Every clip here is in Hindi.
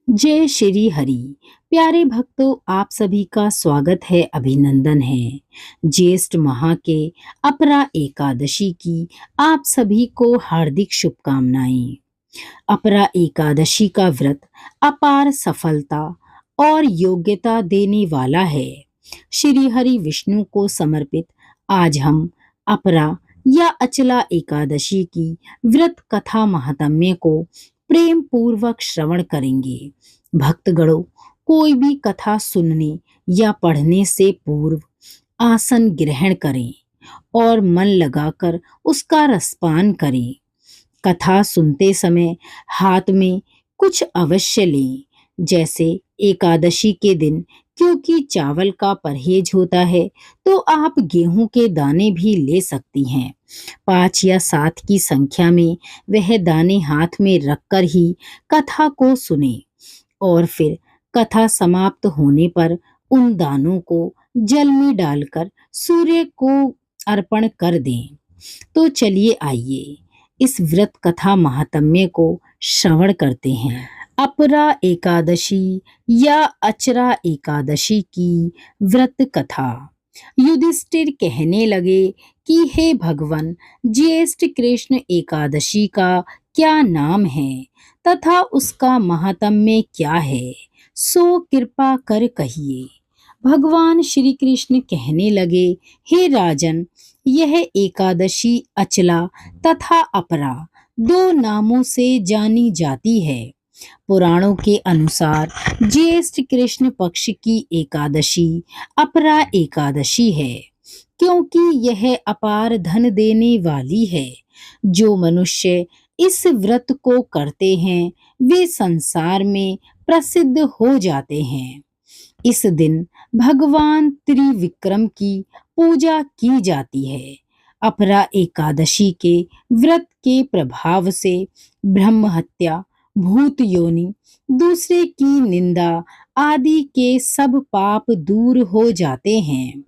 जय श्री हरि। प्यारे भक्तों, आप सभी का स्वागत है, अभिनंदन है। ज्येष्ठ माह के अपरा एकादशी की आप सभी को हार्दिक शुभकामनाएं। अपरा एकादशी का व्रत अपार सफलता और योग्यता देने वाला है। श्री हरि विष्णु को समर्पित आज हम अपरा या अचला एकादशी की व्रत कथा महात्म्य को प्रेम पूर्वक श्रवण करेंगे। भक्तगणों, कोई भी कथा सुनने या पढ़ने से पूर्व आसन ग्रहण करें और मन लगाकर उसका रसपान करें। कथा सुनते समय हाथ में कुछ अवश्य लें, जैसे एकादशी के दिन क्योंकि चावल का परहेज होता है तो आप गेहूं के दाने भी ले सकती हैं। 5 या 7 की संख्या में वह दाने हाथ में रखकर ही कथा को सुने और फिर कथा समाप्त होने पर उन दानों को जल में डालकर सूर्य को अर्पण कर दें। तो चलिए आइए इस व्रत कथा महात्म्य को श्रवण करते हैं। अपरा एकादशी या अचरा एकादशी की व्रत कथा। युधिष्ठिर कहने लगे कि हे भगवान, ज्येष्ठ कृष्ण एकादशी का क्या नाम है तथा उसका महात्म्य क्या है, सो कृपा कर कहिए। भगवान श्री कृष्ण कहने लगे, हे राजन, यह एकादशी अचला तथा अपरा 2 नामों से जानी जाती है। पुराणों के अनुसार ज्येष्ठ कृष्ण पक्ष की एकादशी अपरा एकादशी है, क्योंकि यह अपार धन देने वाली है। जो मनुष्य इस व्रत को करते हैं वे संसार में प्रसिद्ध हो जाते हैं। इस दिन भगवान त्रिविक्रम की पूजा की जाती है। अपरा एकादशी के व्रत के प्रभाव से ब्रह्म हत्या, भूत योनि, दूसरे की निंदा आदि के सब पाप दूर हो जाते हैं।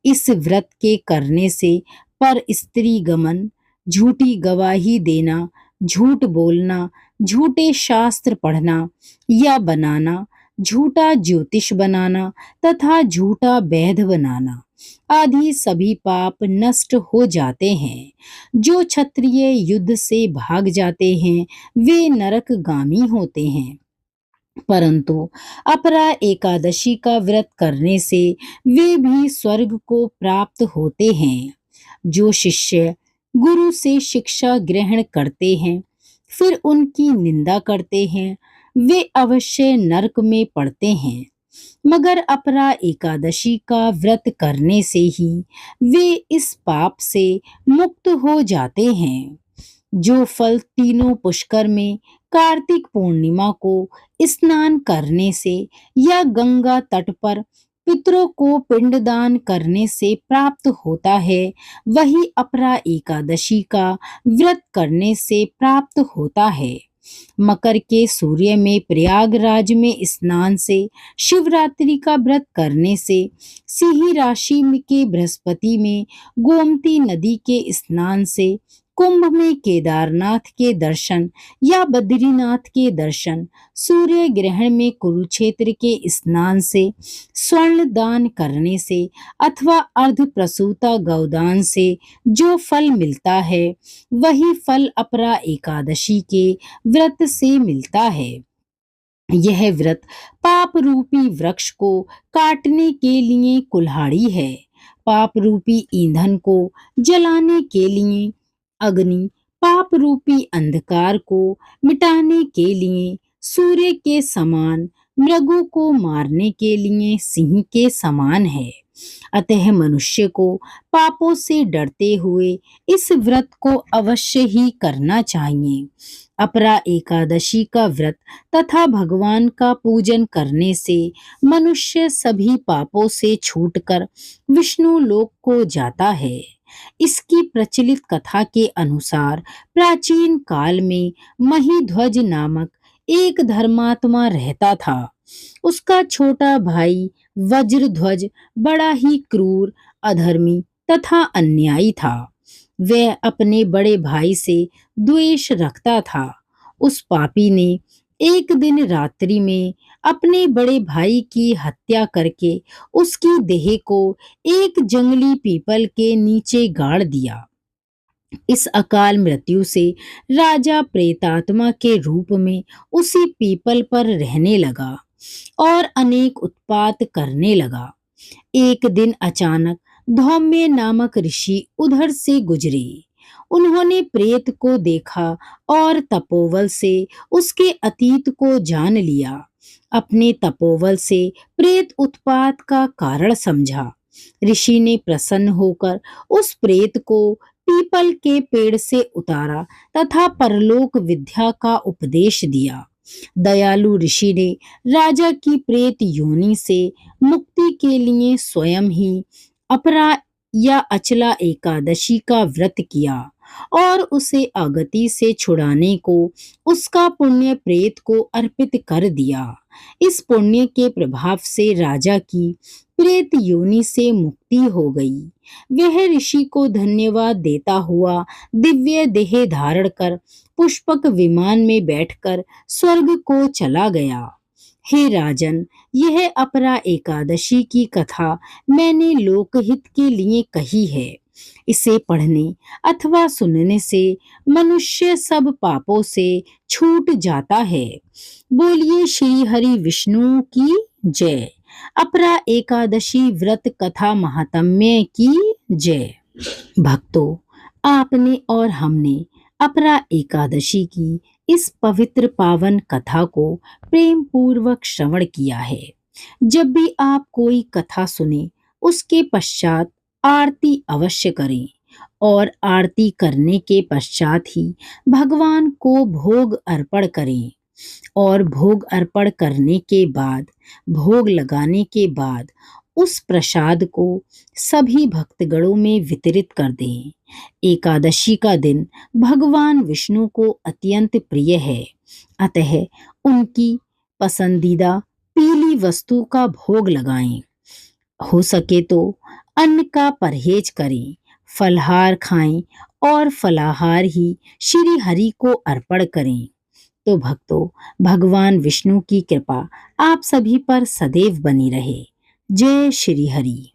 इस व्रत के करने से पर स्त्री गमन, झूठी गवाही देना, झूठ बोलना, झूठे शास्त्र पढ़ना या बनाना, झूठा ज्योतिष बनाना तथा झूठा वैध बनाना आदि सभी पाप नष्ट हो जाते हैं। जो क्षत्रिय युद्ध से भाग जाते हैं वे नरकगामी होते हैं, परंतु अपरा एकादशी का व्रत करने से वे भी स्वर्ग को प्राप्त होते हैं। जो शिष्य गुरु से शिक्षा ग्रहण करते हैं फिर उनकी निंदा करते हैं वे अवश्य नरक में पड़ते हैं, मगर अपरा एकादशी का व्रत करने से ही वे इस पाप से मुक्त हो जाते हैं। जो फल तीनों पुष्कर में कार्तिक पूर्णिमा को स्नान करने से या गंगा तट पर पितरों को पिंडदान करने से प्राप्त होता है, वही अपरा एकादशी का व्रत करने से प्राप्त होता है। मकर के सूर्य में प्रयागराज में स्नान से, शिवरात्रि का व्रत करने से, सिंह राशि के बृहस्पति में गोमती नदी के स्नान से, कुंभ में केदारनाथ के दर्शन या बद्रीनाथ के दर्शन, सूर्य ग्रहण में कुरुक्षेत्र के स्नान से, स्वर्ण दान करने से अथवा अर्ध प्रसूता गौदान से जो फल मिलता है वही फल अपरा एकादशी के व्रत से मिलता है। यह व्रत पाप रूपी वृक्ष को काटने के लिए कुल्हाड़ी है। पाप रूपी ईंधन को जलाने के लिए अग्नि, पाप रूपी अंधकार को मिटाने के लिए सूर्य के समान, मृगों को मारने के लिए सिंह के समान है। अतः मनुष्य को पापों से डरते हुए इस व्रत को अवश्य ही करना चाहिए। अपरा एकादशी का व्रत तथा भगवान का पूजन करने से मनुष्य सभी पापों से छूटकर विष्णु लोक को जाता है। इसकी प्रचलित कथा के अनुसार प्राचीन काल में महीध्वज नामक एक धर्मात्मा रहता था। उसका छोटा भाई वज्रध्वज बड़ा ही क्रूर, अधर्मी तथा अन्यायी था। वह अपने बड़े भाई से द्वेष रखता था। उस पापी ने एक दिन रात्रि में अपने बड़े भाई की हत्या करके उसकी देह को एक जंगली पीपल के नीचे गाड़ दिया। इस अकाल मृत्यु से राजा प्रेतात्मा के रूप में उसी पीपल पर रहने लगा और अनेक उत्पात करने लगा। एक दिन अचानक धौम्य नामक ऋषि उधर से गुजरे। उन्होंने प्रेत को देखा और तपोबल से उसके अतीत को जान लिया। अपने तपोबल से प्रेत उत्पात का कारण समझा। ऋषि ने प्रसन्न होकर उस प्रेत को पीपल के पेड़ से उतारा तथा परलोक विद्या का उपदेश दिया। दयालु ऋषि ने राजा की प्रेत योनि से मुक्ति के लिए स्वयं ही अपरा या अचला एकादशी का व्रत किया और उसे अगति से छुड़ाने को उसका पुण्य प्रेत को अर्पित कर दिया। इस पुण्य के प्रभाव से राजा की प्रेत योनि से मुक्ति हो गई। वह ऋषि को धन्यवाद देता हुआ दिव्य देह धारण कर पुष्पक विमान में बैठकर स्वर्ग को चला गया। हे राजन, यह अपरा एकादशी की कथा मैंने लोकहित के लिए कही है। इसे पढ़ने अथवा सुनने से मनुष्य सब पापों से छूट जाता है। बोलिए श्री हरि विष्णु की जय। अपरा एकादशी व्रत कथा महात्म्य की जय। भक्तों, आपने और हमने अपरा एकादशी की इस पवित्र पावन कथा को प्रेम पूर्वक श्रवण किया है। जब भी आप कोई कथा सुने उसके पश्चात आरती अवश्य करें और आरती करने के पश्चात ही भगवान को भोग अर्पण करें और भोग अर्पण करने के बाद, भोग लगाने के बाद उस प्रसाद को सभी भक्तगणों में वितरित कर दें। एकादशी का दिन भगवान विष्णु को अत्यंत प्रिय है, अतः उनकी पसंदीदा पीली वस्तु का भोग लगाएं। हो सके तो अन्न का परहेज करें, फलहार खाएं और फलाहार ही श्री हरि को अर्पण करें। तो भक्तों, भगवान विष्णु की कृपा आप सभी पर सदैव बनी रहे। जय श्री हरि।